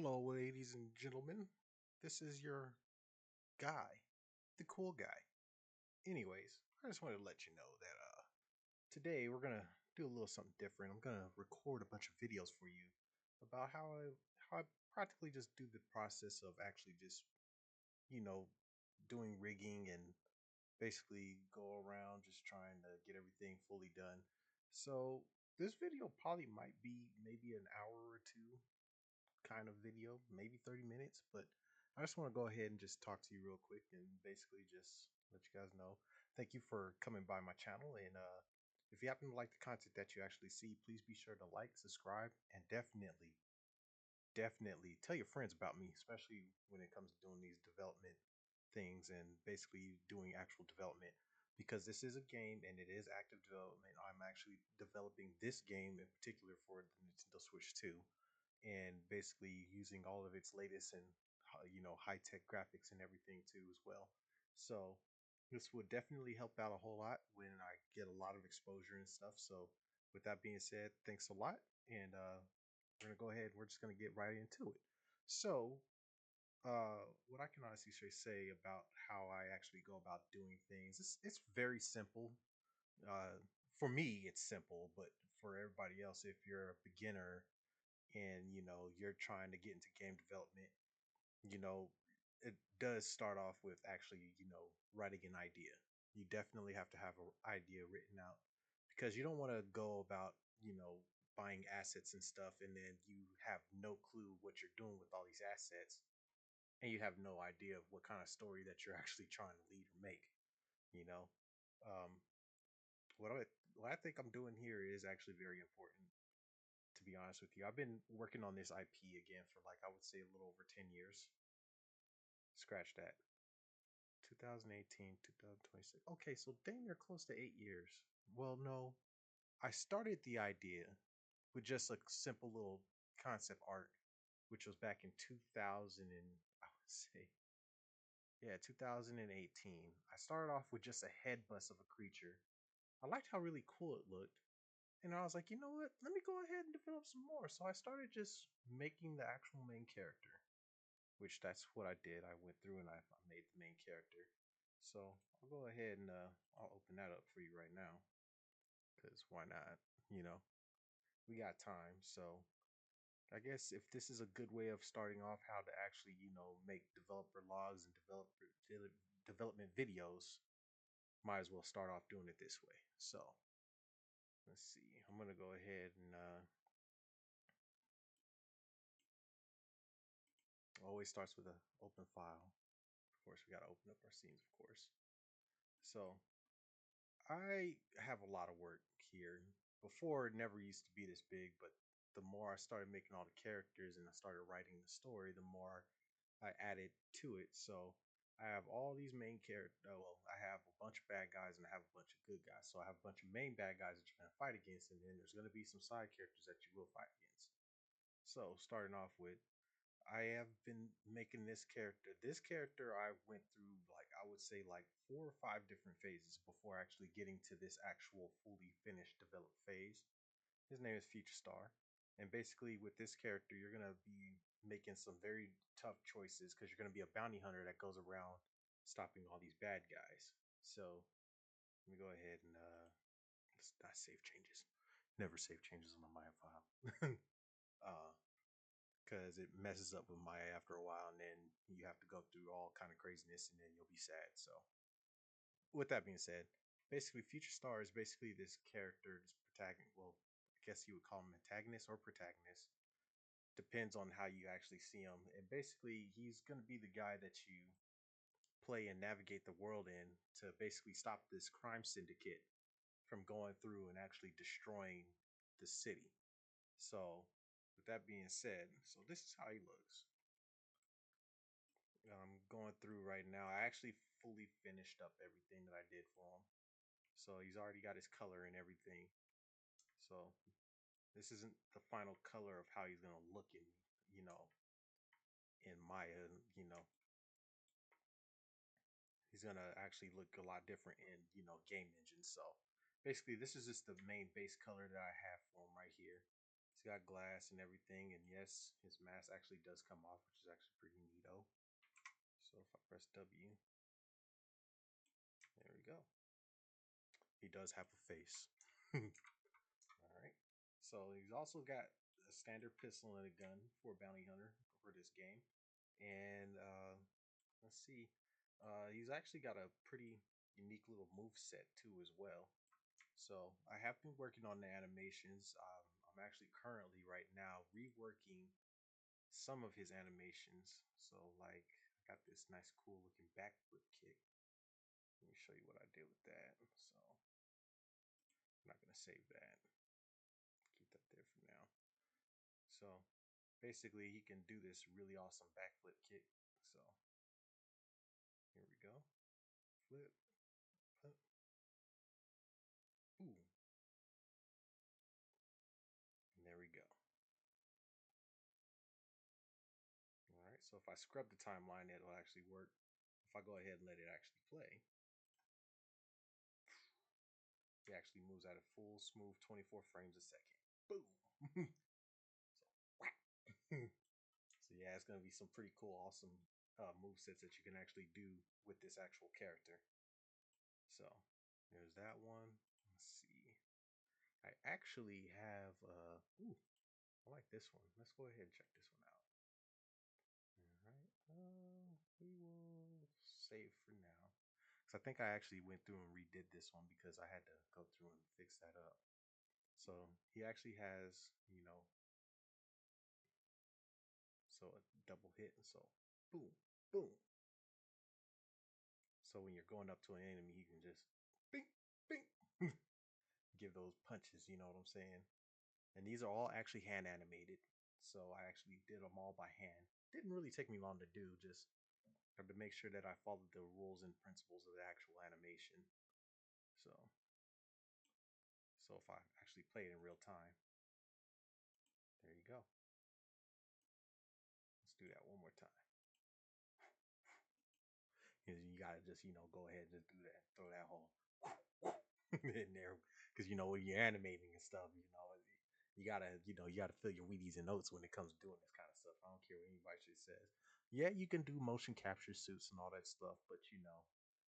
Hello, ladies and gentlemen. This is your guy, the cool guy. Anyways, I just wanted to let you know that today we're gonna do a little something different. I'm gonna record a bunch of videos for you about how I practically just do the process of actually just you know doing rigging and basically go around just trying to get everything fully done. So this video probably might be maybe an hour or two kind of video, maybe 30 minutes, but I just want to go ahead and just talk to you real quick and basically just let you guys know. Thank you for coming by my channel. And if you happen to like the content that you actually see, please be sure to like, subscribe, and definitely tell your friends about me, especially when it comes to doing these development things and basically doing actual development. Because this is a game and it is active development. I'm actually developing this game in particular for the Nintendo Switch 2 and basically using all of its latest and high tech graphics and everything too as well. So this would definitely help out a whole lot when I get a lot of exposure and stuff. So with that being said, thanks a lot, and we're gonna go ahead. We're just gonna get right into it. So what I can honestly say about how I actually go about doing things, it's very simple. Uh, for me, it's simple, but for everybody else, if you're a beginner and you're trying to get into game development, you know it does start off with actually writing an idea. You definitely have to have an idea written out because you don't want to go about buying assets and stuff and then you have no clue what you're doing with all these assets and you have no idea of what kind of story that you're actually trying to lead or make you know um, what I think I'm doing here is actually very important, to be honest with you. I've been working on this IP again for like I would say a little over 10 years. Scratch that. 2018, 2026. Okay, so dang near close to 8 years. Well, no, I started the idea with just a simple little concept art, which was back in 2000 and I would say, yeah, 2018. I started off with just a head bust of a creature. I liked how really cool it looked. And I was like, you know what? Let me go ahead and develop some more. So I started just making the actual main character, which that's what I did. I went through and I made the main character. So I'll go ahead and I'll open that up for you right now because why not? You know, we got time. So I guess if this is a good way of starting off how to actually, make developer logs and development videos, might as well start off doing it this way. So let's see. I'm gonna go ahead and always starts with an open file. Of course, we got to open up our scenes, of course. So I have a lot of work here. Before, it never used to be this big, but the more I started making all the characters and I started writing the story, the more I added to it. So I have all these main characters. Well, I have a bunch of bad guys and I have a bunch of good guys. So I have a bunch of main bad guys that you're going to fight against, and then there's going to be some side characters that you will fight against. So starting off with, I have been making this character. This character I went through like I would say like 4 or 5 different phases before actually getting to this actual fully finished developed phase. His name is Future Star. And basically with this character you're gonna be making some very tough choices because you're gonna be a bounty hunter that goes around stopping all these bad guys. So let me go ahead and let's not save changes. Never save changes on my file. uh because it messes up with Maya after a while, and then you have to go through all kind of craziness, and then you'll be sad. So, with that being said, basically, Future Star is basically this character, this protagonist. Well, I guess you would call him antagonist or protagonist. Depends on how you actually see him. And basically, he's going to be the guy that you play and navigate the world in to basically stop this crime syndicate from going through and actually destroying the city. So, with that being said, so this is how he looks. I'm going through right now. I actually fully finished up everything that I did for him. So he's already got his color and everything. So this isn't the final color of how he's gonna look you know, in Maya, you know. He's gonna actually look a lot different in, game engine. So basically this is just the main base color that I have for him right here. He's got glass and everything, and yes, his mask actually does come off, which is actually pretty neato. So if I press W, there we go. He does have a face. All right. So he's also got a standard pistol and a gun for a bounty hunter for this game. And let's see. He's actually got a pretty unique little move set too as well. So I have been working on the animations. I'm actually currently right now reworking some of his animations. So like I got this nice cool looking backflip kick. Let me show you what I did with that. So I'm not gonna save that. Keep that there for now. So basically he can do this really awesome backflip kick. So here we go. Flip. Flip. Ooh. And there we go. All right, so if I scrub the timeline, it'll actually work. If I go ahead and let it actually play, it actually moves at a full, smooth 24 frames a second. Boom. So yeah, it's gonna be some pretty cool, awesome move sets that you can actually do with this actual character. So there's that one. Let's see. I actually have ooh, I like this one. Let's go ahead and check this one out. All right. We will save for now. So I think I actually went through and redid this one because I had to go through and fix that up. So he actually has, so a double hit, and so boom, boom. So when you're going up to an enemy, you can just bing, bing, give those punches. You know what I'm saying? And these are all actually hand animated. So I actually did them all by hand. Didn't really take me long to do. Just have to make sure that I followed the rules and principles of the actual animation. So, so if I actually play it in real time, there you go. Let's do that one more time. You gotta just go ahead and just do that, throw that whole in there, because when you're animating and stuff, you gotta fill your Wheaties and notes when it comes to doing this kind of stuff. I don't care what anybody says. Yeah, you can do motion capture suits and all that stuff, but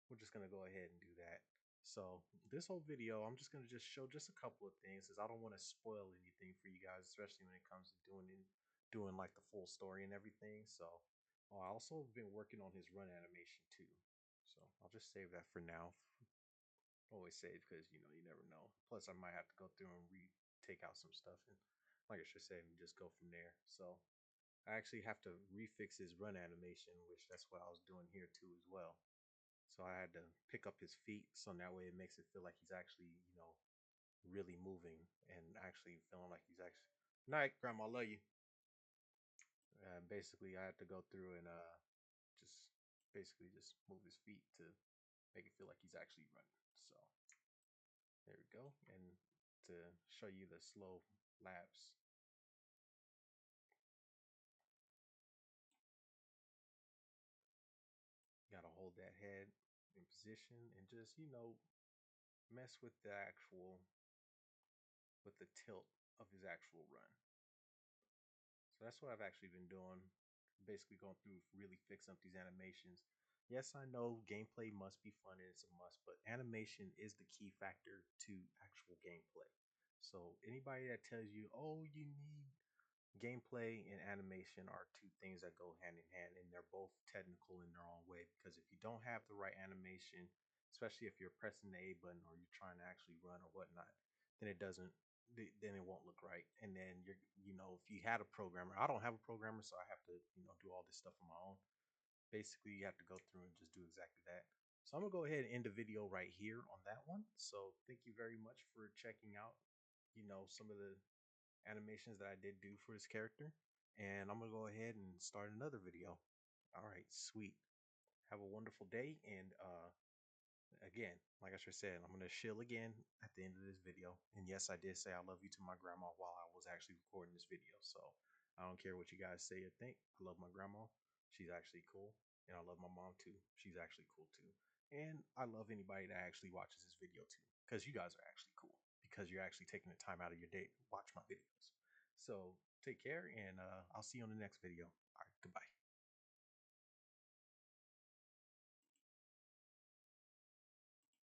we're just gonna go ahead and do that. So this whole video, I'm just gonna just show just a couple of things, because I don't want to spoil anything for you guys, especially when it comes to doing like the full story and everything. So I also been working on his run animation too. So I'll just save that for now. Always save, because you never know. Plus I might have to go through and take out some stuff, and like I should say, and just go from there. So I actually have to refix his run animation, which that's what I was doing here too as well. So I had to pick up his feet, so that way it makes it feel like he's actually, really moving and actually feeling like he's actually. Night, Grandma, love you. Basically, I had to go through and just basically just move his feet to make it feel like he's actually running. So there we go. And to show you the slow lapse, you gotta hold that head in position and just mess with the actual with the tilt of his actual run. So that's what I've actually been doing. Basically going through really fixing up these animations. Yes, I know gameplay must be fun and it's a must, but animation is the key factor to actual gameplay. So anybody that tells you, oh, you need gameplay and animation are two things that go hand in hand, and they're both technical in their own way, because if you don't have the right animation, especially if you're pressing the A button or you're trying to actually run or whatnot, then it won't look right. And then if you had a programmer, I don't have a programmer, so I have to do all this stuff on my own. Basically you have to go through and just do exactly that. So I'm gonna go ahead and end the video right here on that one. So thank you very much for checking out some of the animations that I did do for this character. And I'm going to go ahead and start another video. All right, sweet. Have a wonderful day. And again, like I just said, I'm going to shill again at the end of this video. And yes, I did say I love you to my grandma while I was actually recording this video. So I don't care what you guys say or think. I love my grandma. She's actually cool. And I love my mom too. She's actually cool too. And I love anybody that actually watches this video too, because you guys are actually cool, because you're actually taking the time out of your day to watch my videos. So take care, and I'll see you on the next video. All right, goodbye.